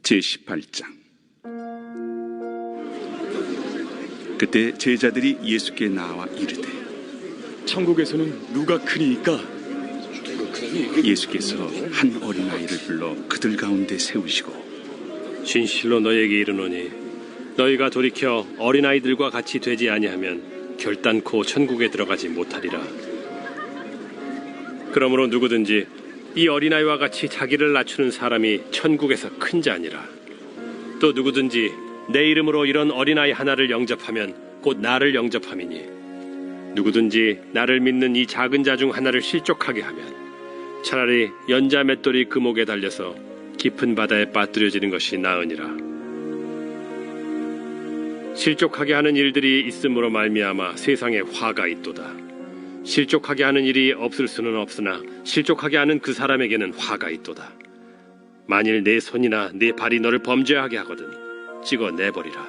제18장. 그때 제자들이 예수께 나와 이르되 천국에서는 누가 크니까? 예수께서 한 어린아이를 불러 그들 가운데 세우시고 진실로 너희에게 이르노니 너희가 돌이켜 어린아이들과 같이 되지 아니하면 결단코 천국에 들어가지 못하리라. 그러므로 누구든지 이 어린아이와 같이 자기를 낮추는 사람이 천국에서 큰 자니라. 또 누구든지 내 이름으로 이런 어린아이 하나를 영접하면 곧 나를 영접함이니 누구든지 나를 믿는 이 작은 자 중 하나를 실족하게 하면 차라리 연자 맷돌이 그 목에 달려서 깊은 바다에 빠뜨려지는 것이 나으니라. 실족하게 하는 일들이 있음으로 말미암아 세상에 화가 있도다. 실족하게 하는 일이 없을 수는 없으나 실족하게 하는 그 사람에게는 화가 있도다. 만일 내 손이나 내 발이 너를 범죄하게 하거든 찍어 내버리라.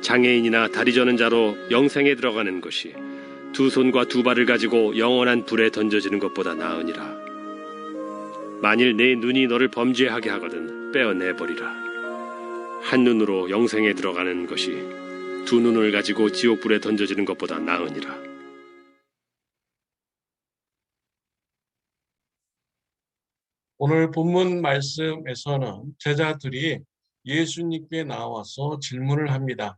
장애인이나 다리 저는 자로 영생에 들어가는 것이 두 손과 두 발을 가지고 영원한 불에 던져지는 것보다 나으니라. 만일 내 눈이 너를 범죄하게 하거든 빼어내버리라. 한 눈으로 영생에 들어가는 것이 두 눈을 가지고 지옥불에 던져지는 것보다 나으니라. 오늘 본문 말씀에서는 제자들이 예수님께 나와서 질문을 합니다.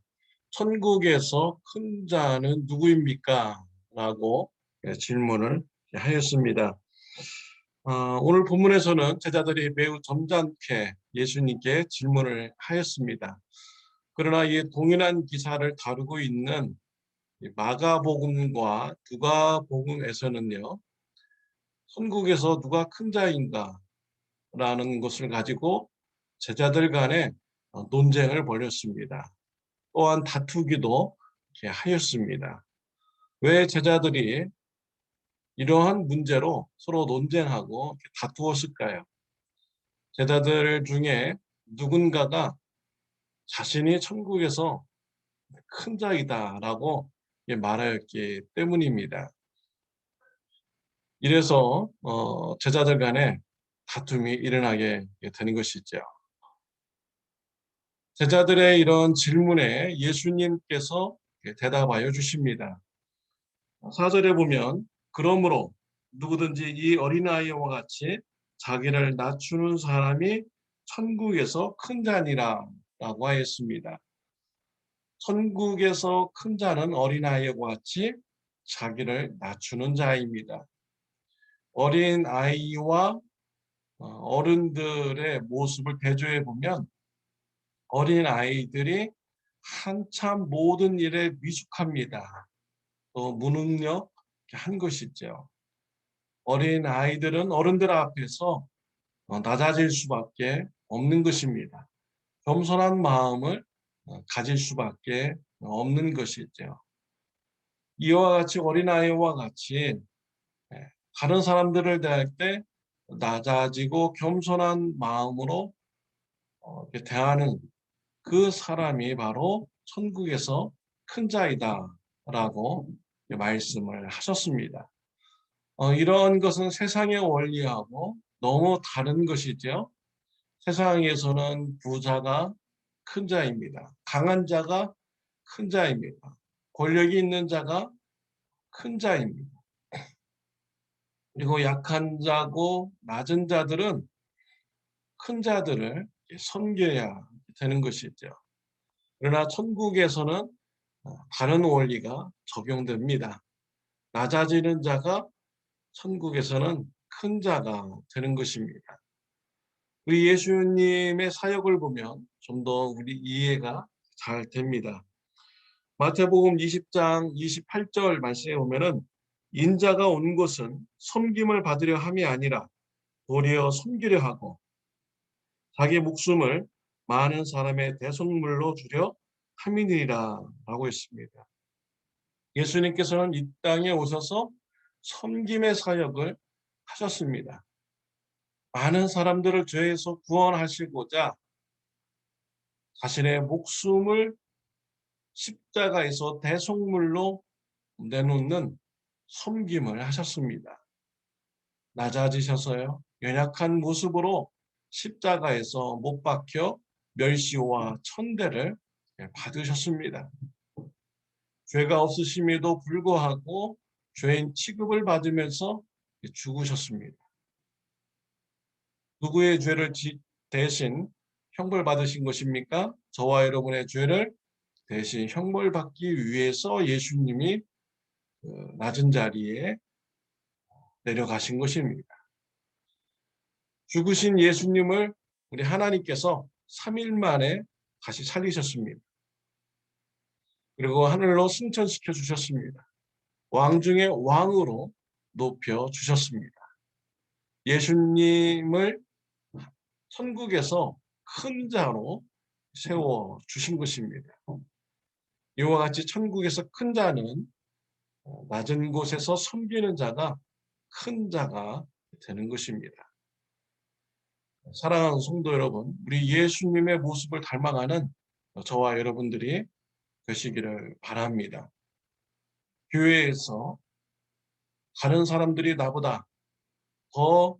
천국에서 큰 자는 누구입니까? 라고 질문을 하였습니다. 오늘 본문에서는 제자들이 매우 점잖게 예수님께 질문을 하였습니다. 그러나 이 동일한 기사를 다루고 있는 마가복음과 누가복음에서는요, 천국에서 누가 큰 자인가? 라는 것을 가지고 제자들 간에 논쟁을 벌였습니다. 또한 다투기도 하였습니다. 왜 제자들이 이러한 문제로 서로 논쟁하고 다투었을까요? 제자들 중에 누군가가 자신이 천국에서 큰 자이다라고 말하였기 때문입니다. 이래서 제자들 간에 다툼이 일어나게 되는 것이죠. 제자들의 이런 질문에 예수님께서 대답하여 주십니다. 4절에 보면 그러므로 누구든지 이 어린아이와 같이 자기를 낮추는 사람이 천국에서 큰 자니라 라고 하였습니다. 천국에서 큰 자는 어린아이와 같이 자기를 낮추는 자입니다. 어린아이와 어른들의 모습을 대조해 보면 어린아이들이 한참 모든 일에 미숙합니다. 또 무능력한 것이죠. 어린아이들은 어른들 앞에서 낮아질 수밖에 없는 것입니다. 겸손한 마음을 가질 수밖에 없는 것이죠. 이와 같이 어린아이와 같이 다른 사람들을 대할 때 낮아지고 겸손한 마음으로 대하는 그 사람이 바로 천국에서 큰 자이다 라고 말씀을 하셨습니다. 이런 것은 세상의 원리하고 너무 다른 것이죠. 세상에서는 부자가 큰 자입니다. 강한 자가 큰 자입니다. 권력이 있는 자가 큰 자입니다. 그리고 약한 자고 낮은 자들은 큰 자들을 섬겨야 되는 것이죠. 그러나 천국에서는 다른 원리가 적용됩니다. 낮아지는 자가 천국에서는 큰 자가 되는 것입니다. 우리 예수님의 사역을 보면 좀 더 우리 이해가 잘 됩니다. 마태복음 20장 28절 말씀에 보면은 인자가 온 것은 섬김을 받으려 함이 아니라 도리어 섬기려 하고 자기 목숨을 많은 사람의 대속물로 주려 함이니라 라고 했습니다. 예수님께서는 이 땅에 오셔서 섬김의 사역을 하셨습니다. 많은 사람들을 죄에서 구원하시고자 자신의 목숨을 십자가에서 대속물로 내놓는 섬김을 하셨습니다. 낮아지셔서요, 연약한 모습으로 십자가에서 못 박혀 멸시와 천대를 받으셨습니다. 죄가 없으심에도 불구하고 죄인 취급을 받으면서 죽으셨습니다. 누구의 죄를 대신 형벌받으신 것입니까? 저와 여러분의 죄를 대신 형벌받기 위해서 예수님이 낮은 자리에 내려가신 것입니다. 죽으신 예수님을 우리 하나님께서 3일 만에 다시 살리셨습니다. 그리고 하늘로 승천시켜 주셨습니다. 왕 중에 왕으로 높여 주셨습니다. 예수님을 천국에서 큰 자로 세워 주신 것입니다. 이와 같이 천국에서 큰 자는 낮은 곳에서 섬기는 자가 큰 자가 되는 것입니다. 사랑하는 성도 여러분, 우리 예수님의 모습을 닮아가는 저와 여러분들이 되시기를 바랍니다. 교회에서 다른 사람들이 나보다 더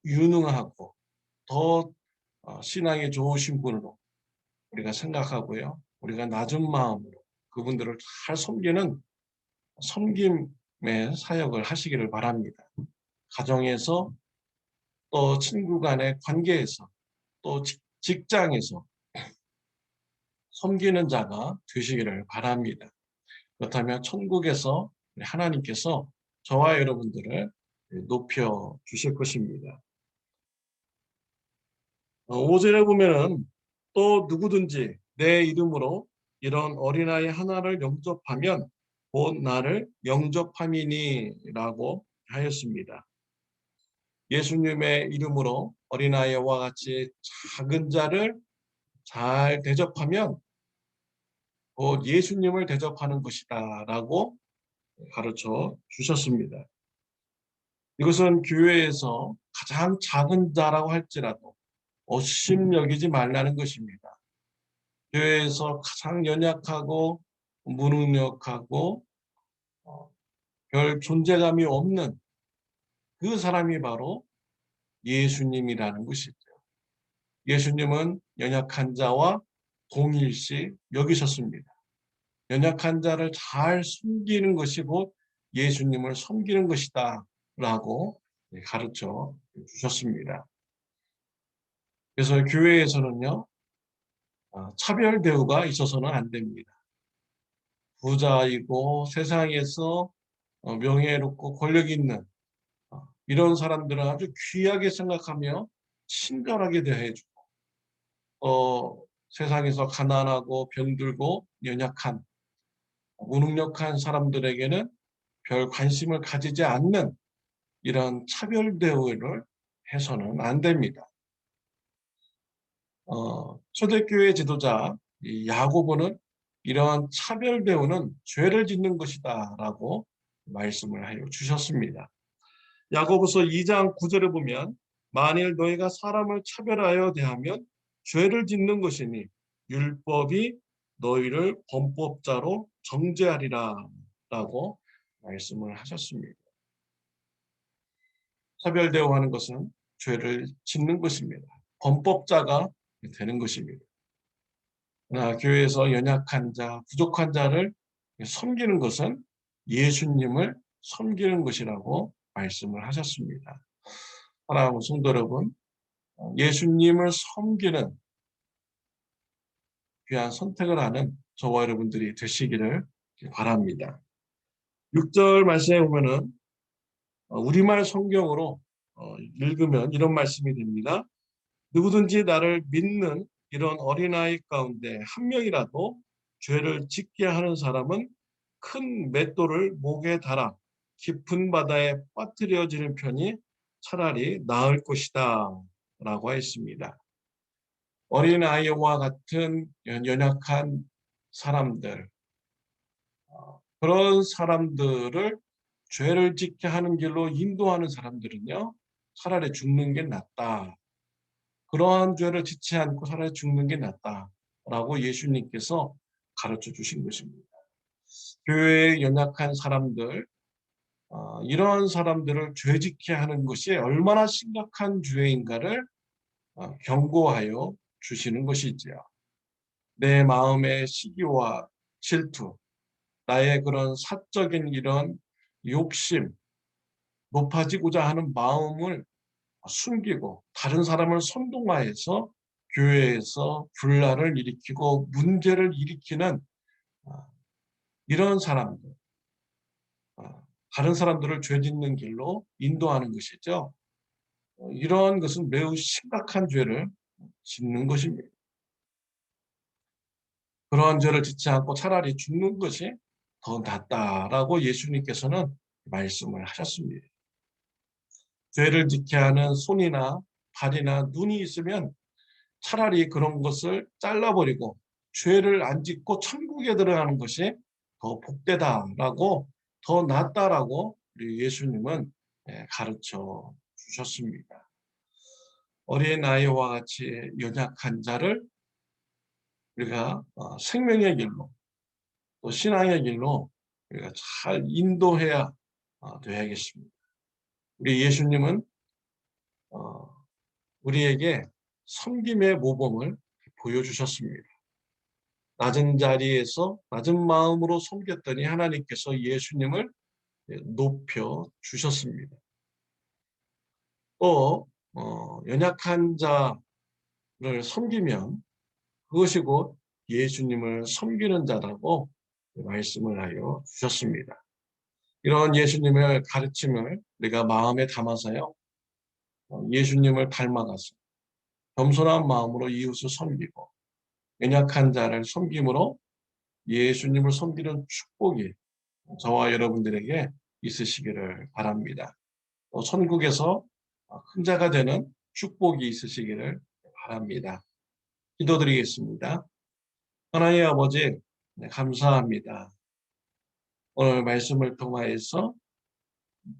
유능하고 더 신앙이 좋으신 분으로 우리가 생각하고요. 우리가 낮은 마음으로 그분들을 잘 섬기는 섬김의 사역을 하시기를 바랍니다. 가정에서 또 친구 간의 관계에서 또 직장에서 섬기는 자가 되시기를 바랍니다. 그렇다면 천국에서 하나님께서 저와 여러분들을 높여 주실 것입니다. 5절에 보면은 또 누구든지 내 이름으로 이런 어린아이 하나를 영접하면 곧 나를 영접함이니라고 하였습니다. 예수님의 이름으로 어린아이와 같이 작은 자를 잘 대접하면 곧 예수님을 대접하는 것이다 라고 가르쳐 주셨습니다. 이것은 교회에서 가장 작은 자라고 할지라도 업심 여기지 말라는 것입니다. 교회에서 가장 연약하고 무능력하고 별 존재감이 없는 그 사람이 바로 예수님이라는 것이죠. 예수님은 연약한 자와 동일시 여기셨습니다. 연약한 자를 잘 섬기는 것이 곧 예수님을 섬기는 것이다 라고 가르쳐 주셨습니다. 그래서 교회에서는요, 차별 대우가 있어서는 안 됩니다. 부자이고 세상에서 명예롭고 권력 있는 이런 사람들은 아주 귀하게 생각하며 친절하게 대해주고 세상에서 가난하고 병들고 연약한 무능력한 사람들에게는 별 관심을 가지지 않는 이런 차별 대우를 해서는 안 됩니다. 초대교회 지도자 야고보는 이러한 차별 대우는 죄를 짓는 것이다 라고 말씀을 하여 주셨습니다. 야고보서 2장 9절에 보면 만일 너희가 사람을 차별하여 대하면 죄를 짓는 것이니 율법이 너희를 범법자로 정죄하리라 라고 말씀을 하셨습니다. 차별 대우하는 것은 죄를 짓는 것입니다. 범법자가 되는 것입니다. 교회에서 연약한 자, 부족한 자를 섬기는 것은 예수님을 섬기는 것이라고 말씀을 하셨습니다. 사랑하는 성도 여러분, 예수님을 섬기는 귀한 선택을 하는 저와 여러분들이 되시기를 바랍니다. 6절 말씀에 보면은 우리말 성경으로 읽으면 이런 말씀이 됩니다. 누구든지 나를 믿는 이런 어린아이 가운데 한 명이라도 죄를 짓게 하는 사람은 큰 맷돌을 목에 달아 깊은 바다에 빠뜨려지는 편이 차라리 나을 것이다 라고 했습니다. 어린아이와 같은 연약한 사람들, 그런 사람들을 죄를 짓게 하는 길로 인도하는 사람들은요, 차라리 죽는 게 낫다. 그러한 죄를 짓지 않고 차라리 죽는 게 낫다라고 예수님께서 가르쳐 주신 것입니다. 교회에 연약한 사람들, 이러한 사람들을 죄짓게 하는 것이 얼마나 심각한 죄인가를 경고하여 주시는 것이지요. 내 마음의 시기와 질투, 나의 그런 사적인 이런 욕심, 높아지고자 하는 마음을 숨기고 다른 사람을 선동하여서 교회에서 분란을 일으키고 문제를 일으키는 이런 사람들, 다른 사람들을 죄 짓는 길로 인도하는 것이죠. 이러한 것은 매우 심각한 죄를 짓는 것입니다. 그러한 죄를 짓지 않고 차라리 죽는 것이 더 낫다라고 예수님께서는 말씀을 하셨습니다. 죄를 짓게 하는 손이나 발이나 눈이 있으면 차라리 그런 것을 잘라버리고 죄를 안 짓고 천국에 들어가는 것이 더 복되다라고, 더 낫다라고 우리 예수님은 가르쳐 주셨습니다. 어린아이와 같이 연약한 자를 우리가 생명의 길로, 또 신앙의 길로 우리가 잘 인도해야 되겠습니다. 우리 예수님은 우리에게 섬김의 모범을 보여주셨습니다. 낮은 자리에서 낮은 마음으로 섬겼더니 하나님께서 예수님을 높여 주셨습니다. 또 연약한 자를 섬기면 그것이 곧 예수님을 섬기는 자라고 말씀을 하여 주셨습니다. 이런 예수님의 가르침을 우리가 마음에 담아서요, 예수님을 닮아가서 겸손한 마음으로 이웃을 섬기고 연약한 자를 섬김으로 예수님을 섬기는 축복이 저와 여러분들에게 있으시기를 바랍니다. 또 천국에서 큰 자가 되는 축복이 있으시기를 바랍니다. 기도드리겠습니다. 하나님 아버지, 감사합니다. 오늘 말씀을 통하여서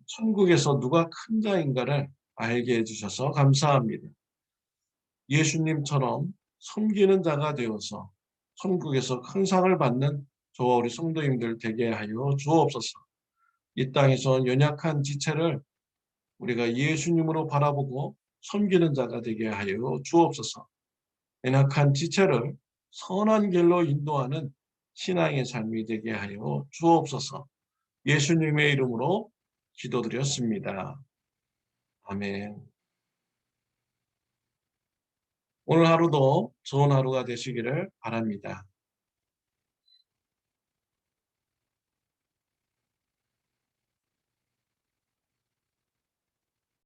천국에서 누가 큰 자인가를 알게 해주셔서 감사합니다. 예수님처럼 섬기는 자가 되어서 천국에서 큰 상을 받는 저와 우리 성도님들 되게 하여 주옵소서. 이 땅에서 연약한 지체를 우리가 예수님으로 바라보고 섬기는 자가 되게 하여 주옵소서. 연약한 지체를 선한 길로 인도하는 신앙의 삶이 되게 하여 주옵소서. 예수님의 이름으로 기도드렸습니다. 아멘. 오늘 하루도 좋은 하루가 되시기를 바랍니다.